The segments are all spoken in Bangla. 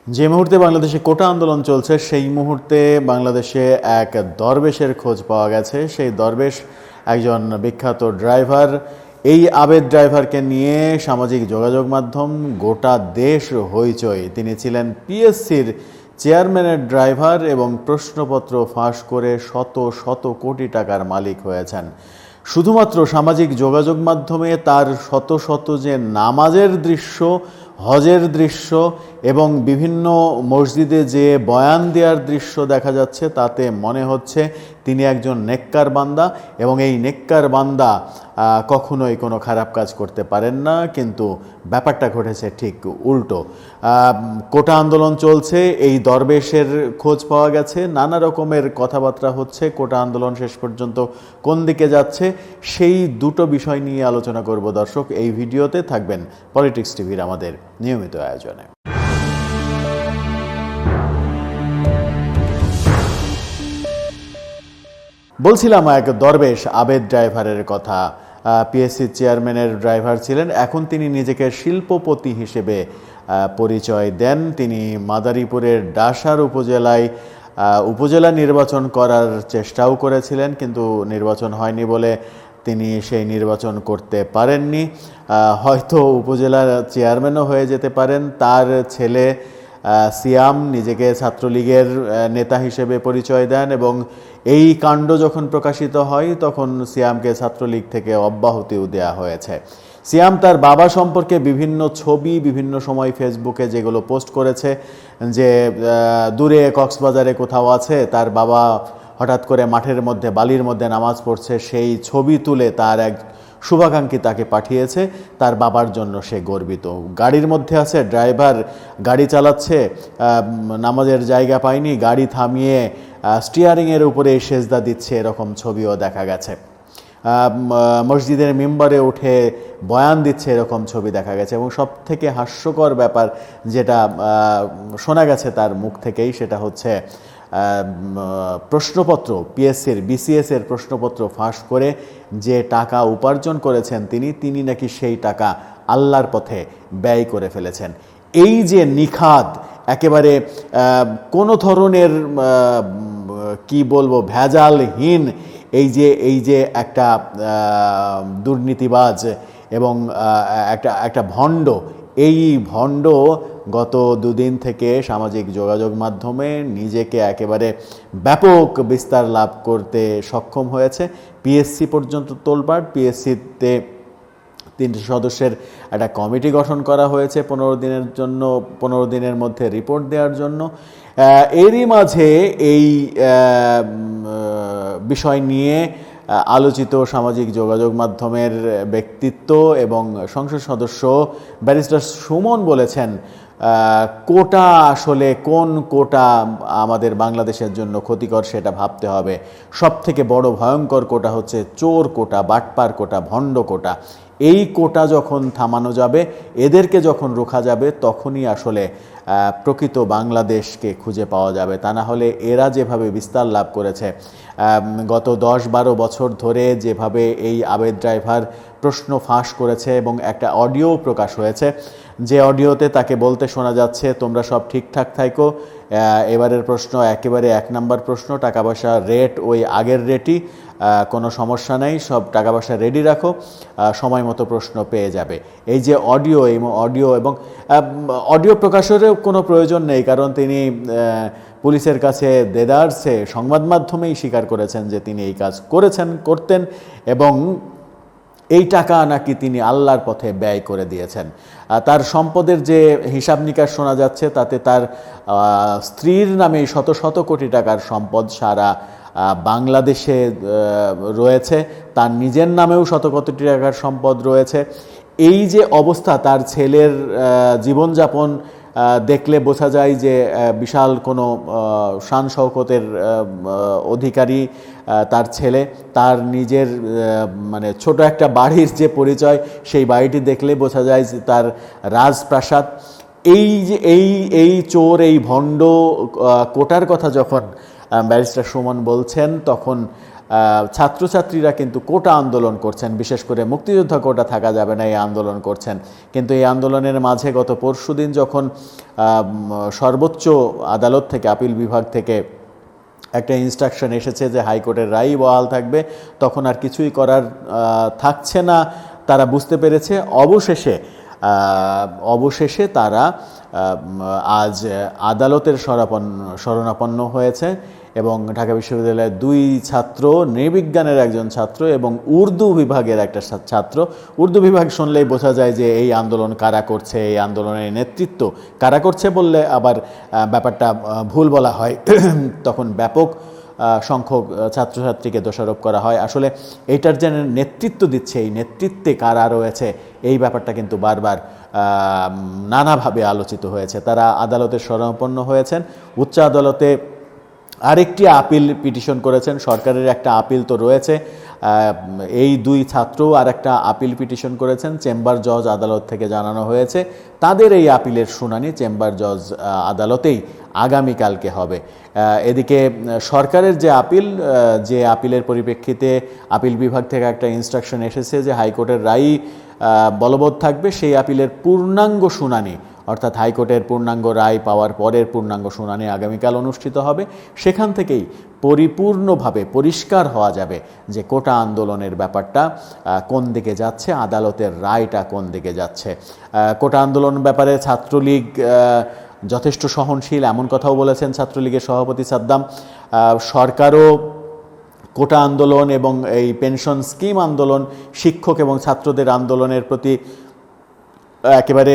যে মুহূর্তে বাংলাদেশে কোটা আন্দোলন চলছে সেই মুহূর্তে বাংলাদেশে এক দরবেশের খোঁজ পাওয়া গেছে। সেই দরবেশ একজন বিখ্যাত ড্রাইভার। এই আবেদ ড্রাইভারকে নিয়ে সামাজিক যোগাযোগ মাধ্যম গোটা দেশ হইচই। তিনি ছিলেন পিএসসির চেয়ারম্যানের ড্রাইভার এবং প্রশ্নপত্র ফাঁস করে শত শত কোটি টাকার মালিক হয়েছেন। শুধুমাত্র সামাজিক যোগাযোগ মাধ্যমে তার শত শত যে নামাজের দৃশ্য, হজের দৃশ্য এবং বিভিন্ন মসজিদে যে বয়ান দেওয়ার দৃশ্য দেখা যাচ্ছে, তাতে মনে হচ্ছে তিনি একজন নেককার বান্দা এবং এই নেককার বান্দা কখনোই কোনো খারাপ কাজ করতে পারেন না। কিন্তু ব্যাপারটা ঘটেছে ঠিক উল্টো। কোটা আন্দোলন চলছে, এই দরবেশের খোঁজ পাওয়া গেছে, নানা রকমের কথাবার্তা হচ্ছে। কোটা আন্দোলন শেষ পর্যন্ত কোন দিকে যাচ্ছে সেই দুটো বিষয় নিয়ে আলোচনা করব দর্শক। এই ভিডিওতে থাকবেন পলিটিক্স টিভির আমাদের নিয়মিত আয়োজনে। বলছিলাম এক দরবেশ আবেদ ড্রাইভারের কথা। পিএসসি চেয়ারম্যানের ড্রাইভার ছিলেন, এখন তিনি নিজেকে শিল্পপতি হিসেবে পরিচয় দেন। তিনি মাদারীপুরের ডাসার উপজেলা নির্বাচন করার চেষ্টাও করেছিলেন, কিন্তু নির্বাচন হয়নি বলে তিনি সেই নির্বাচন করতে পারেননি। হয়তো উপজেলার চেয়ারম্যানও হয়ে যেতে পারেন। তার ছেলে সিয়াম নিজেকে ছাত্রলীগের নেতা হিসেবে পরিচয় দেন এবং এই কাণ্ড যখন প্রকাশিত হয় তখন সিয়ামকে ছাত্রলীগ থেকে অব্যাহতিও দেওয়া হয়েছে। সিয়াম তার বাবা সম্পর্কে বিভিন্ন ছবি বিভিন্ন সময় ফেসবুকে যেগুলো পোস্ট করেছে, যে দূরে কক্সবাজারে কোথাও আছে, তার বাবা হঠাৎ করে মাঠের মধ্যে বালির মধ্যে নামাজ পড়ছে, সেই ছবি তুলে তার এক শুভাকাঙ্ক্ষী তাকে পাঠিয়েছে। তার বাবার জন্য সে গর্বিত। গাড়ির মধ্যে আছে, ড্রাইভার গাড়ি চালাচ্ছে, নামাজের জায়গা পায়নি, গাড়ি থামিয়ে স্টিয়ারিংয়ের উপরে সেজদা দিচ্ছে, এরকম ছবিও দেখা গেছে। মসজিদের মিম্বরে উঠে বয়ান দিচ্ছে, এরকম ছবি দেখা গেছে। এবং সবথেকে হাস্যকর ব্যাপার যেটা শোনা গেছে তার মুখ থেকেই, সেটা হচ্ছে প্রশ্নপত্র, পিএসসির বিসিএসের প্রশ্নপত্র ফাঁস করে যে টাকা উপার্জন করেছেন তিনি নাকি সেই টাকা আল্লাহর পথে ব্যয় করে ফেলেছেন। এই যে নিখাদ, একেবারে কোনো ধরনের কি বলবো ভেজালহীন এই যে একটা দুর্নীতিবাজ এবং একটা ভণ্ড, এই ভণ্ড গত দুদিন থেকে সামাজিক যোগাযোগ মাধ্যমে নিজেকে একেবারে ব্যাপক বিস্তার লাভ করতে সক্ষম হয়েছে। পিএসসি পর্যন্ত তোলপাড়। পিএসসিতে 3 সদস্যের একটা কমিটি গঠন করা হয়েছে 15 দিনের মধ্যে রিপোর্ট দেওয়ার জন্য। এরই মাঝে এই বিষয় নিয়ে আলোচিত সামাজিক যোগাযোগ মাধ্যমের ব্যক্তিত্ব এবং সংসদ সদস্য ব্যারিস্টার সুমন বলেছেন, কোটা আসলে কোন কোটা আমাদের বাংলাদেশের জন্য ক্ষতিকর সেটা ভাবতে হবে। সবথেকে বড় ভয়ঙ্কর কোটা হচ্ছে চোর কোটা, বাটপার কোটা, ভণ্ড কোটা। এই কোটা যখন থামানো যাবে, এদেরকে যখন রোখা যাবে, তখনই আসলে প্রকৃত বাংলাদেশকে খুঁজে পাওয়া যাবে। তা না হলে এরা যেভাবে বিস্তার লাভ করেছে, গত 10-12 বছর ধরে যেভাবে এই আবেদ ড্রাইভার প্রশ্ন ফাঁস করেছে এবং একটা অডিও প্রকাশ হয়েছে, যে অডিওতে তাকে বলতে শোনা যাচ্ছে, তোমরা সব ঠিকঠাক থাকো, এবারের প্রশ্ন একেবারে 1 নম্বর প্রশ্ন, টাকা পয়সা রেট ওই আগের রেটই, কোনো সমস্যা নেই, সব টাকা পয়সা রেডি রাখো, সময় মতো প্রশ্ন পেয়ে যাবে। এই যে অডিও, এই অডিও এবং অডিও প্রকাশেরও কোনো প্রয়োজন নেই, কারণ তিনি পুলিশের কাছে দেদারসে সংবাদ মাধ্যমেই স্বীকার করেছেন যে তিনি এই কাজ করতেন এবং এই টাকা নাকি তিনি আল্লাহর পথে ব্যয় করে দিয়েছেন। তার সম্পদের যে হিসাব নিকাশ শোনা যাচ্ছে, তাতে তার স্ত্রীর নামে শত শত কোটি টাকার সম্পদ সারা বাংলাদেশে রয়েছে, তার নিজের নামেও শত কোটি টাকার সম্পদ রয়েছে। এই যে অবস্থা, তার ছেলের জীবনযাপন দেখলে বোঝা যায় যে বিশাল কোনো শান শওকতের অধিকারী তার ছেলে। তার নিজের মানে ছোট একটা বাড়ির যে পরিচয়, সেই বাড়িটি দেখলে বোঝা যায় যে তার রাজপ্রাসাদ। এই যে এই চোর, এই ভণ্ড কোটার কথা যখন ব্যারিস্টার সুমন বলছেন, তখন ছাত্রছাত্রীরা কিন্তু কোটা আন্দোলন করছেন, বিশেষ করে মুক্তিযোদ্ধা কোটা থাকা যাবে না এই আন্দোলন করছেন। কিন্তু এই আন্দোলনের মাঝে গত পরশুদিন যখন সর্বোচ্চ আদালত থেকে, আপিল বিভাগ থেকে একটা ইনস্ট্রাকশন এসেছে যে হাইকোর্টের রায়ই বহাল থাকবে, তখন আর কিছুই করার থাকছে না। তারা বুঝতে পেরেছে, অবশেষে তারা আজ আদালতের শরণাপন্ন হয়েছে এবং ঢাকা বিশ্ববিদ্যালয়ের 2 ছাত্র, নৃবিজ্ঞানের একজন ছাত্র এবং উর্দু বিভাগের একটা ছাত্র। উর্দু বিভাগ শুনলেই বোঝা যায় যে এই আন্দোলন কারা করছে, এই আন্দোলনের নেতৃত্ব কারা করছে বললে আবার ব্যাপারটা ভুল বলা হয়, তখন ব্যাপক সংখ্যক ছাত্রছাত্রীকে দোষারোপ করা হয়। আসলে এইটার যে নেতৃত্ব দিচ্ছে, এই নেতৃত্বে কারা রয়েছে, এই ব্যাপারটা কিন্তু বারবার নানাভাবে আলোচিত হয়েছে। তারা আদালতের শরণাপন্ন হয়েছেন, উচ্চ আদালতে আরেকটি আপিল পিটিশন করেছেন। সরকারের একটা আপিল তো রয়েছে, এই 2 ছাত্রও আর একটা আপিল পিটিশন করেছেন। চেম্বার জজ আদালত থেকে জানানো হয়েছে তাদের এই আপিলের শুনানি চেম্বার জজ আদালতেই আগামীকালকে হবে। এদিকে সরকারের যে আপিলের পরিপ্রেক্ষিতে আপিল বিভাগ থেকে একটা ইনস্ট্রাকশন এসেছে যে হাইকোর্টের রায় বলবৎ থাকবে, সেই আপিলের পূর্ণাঙ্গ শুনানি, অর্থাৎ হাইকোর্টের পূর্ণাঙ্গ রায় পাওয়ার পরের পূর্ণাঙ্গ শুনানি আগামীকাল অনুষ্ঠিত হবে। সেখান থেকেই পরিপূর্ণভাবে পরিষ্কার হওয়া যাবে যে কোটা আন্দোলনের ব্যাপারটা কোন দিকে যাচ্ছে, আদালতের রায়টা কোন দিকে যাচ্ছে। কোটা আন্দোলন ব্যাপারে ছাত্রলীগ যথেষ্ট সহনশীল, এমন কথাও বলেছেন ছাত্রলীগের সভাপতি সাদ্দাম। সরকারও কোটা আন্দোলন এবং এই পেনশন স্কিম আন্দোলন, শিক্ষক এবং ছাত্রদের আন্দোলনের প্রতি একেবারে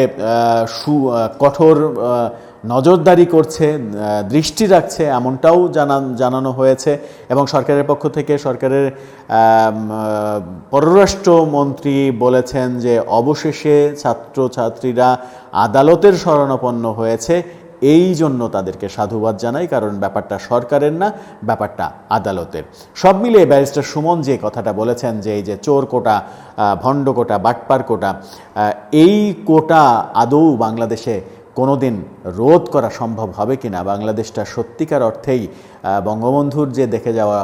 কঠোর নজরদারি করছে, দৃষ্টি রাখছে, এমনটাও জানানো হয়েছে। এবং সরকারের পক্ষ থেকে সরকারের পররাষ্ট্রমন্ত্রী বলেছেন যে অবশেষে ছাত্রছাত্রীরা আদালতের শরণাপন্ন হয়েছে, এই জন্য তাদেরকে সাধুবাদ জানাই, কারণ ব্যাপারটা সরকারের না, ব্যাপারটা আদালতের। সব মিলিয়ে ব্যারিস্টার সুমন যে কথাটা বলেছেন যে এই যে চোর কোটা, ভণ্ড কোটা, বাটপার কোটা, এই কোটা আদৌ বাংলাদেশে কোনোদিন রোধ করা সম্ভব হবে কিনা, বাংলাদেশটা সত্যিকার অর্থেই বঙ্গবন্ধুর যে দেখে যাওয়া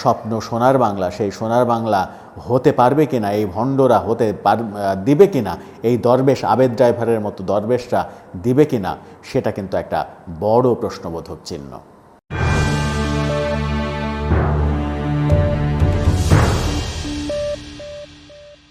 স্বপ্ন সোনার বাংলা, সেই সোনার বাংলা হতে পারবে কিনা, এই ভণ্ডরা দিবে কিনা, এই দরবেশ আবেদ ড্রাইভারের মতো দরবেশরা দিবে কিনা, সেটা কিন্তু একটা বড় প্রশ্নবোধক চিহ্ন।